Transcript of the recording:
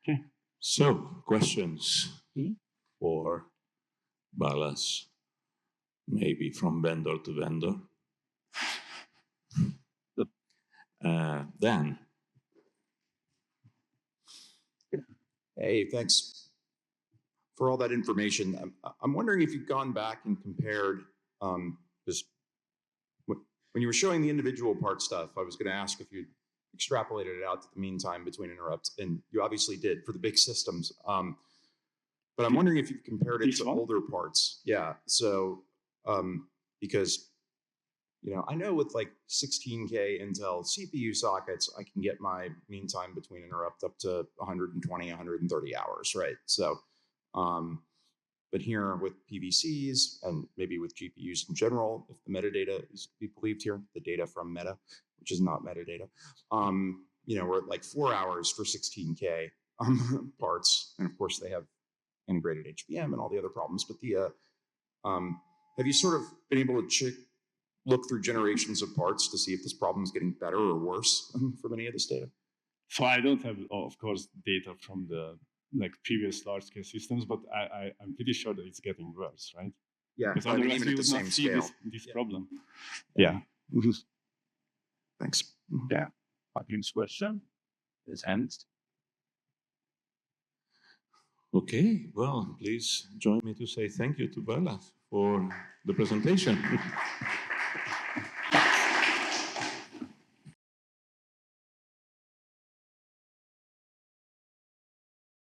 Okay. So, questions for Balas, maybe from vendor to vendor. Dan. Hey, thanks for all that information. I'm wondering if you've gone back and compared, just when you were showing the individual part stuff, I was going to ask if you extrapolated it out to the mean time between interrupts, and you obviously did for the big systems. But I'm wondering if you've compared it to older parts. Yeah, so because I know with like 16K Intel CPU sockets, I can get my mean time between interrupt up to 120, 130 hours, right? So, but here with PVCs and maybe with GPUs in general, if the metadata is to be believed here, the data from Meta, which is not metadata, we're at like 4 hours for 16K parts, and of course they have integrated HBM and all the other problems. But have you sort of been able to look through generations of parts to see if this problem is getting better or worse from any of this data? So I don't have, of course, data from the previous large-scale systems, but I'm pretty sure that it's getting worse, right? Yeah, because I mean, otherwise even we at the would same not see scale. this problem. Yeah. Thanks. Yeah. Next question is hands. Okay, well, please join me to say thank you to Bala for the presentation.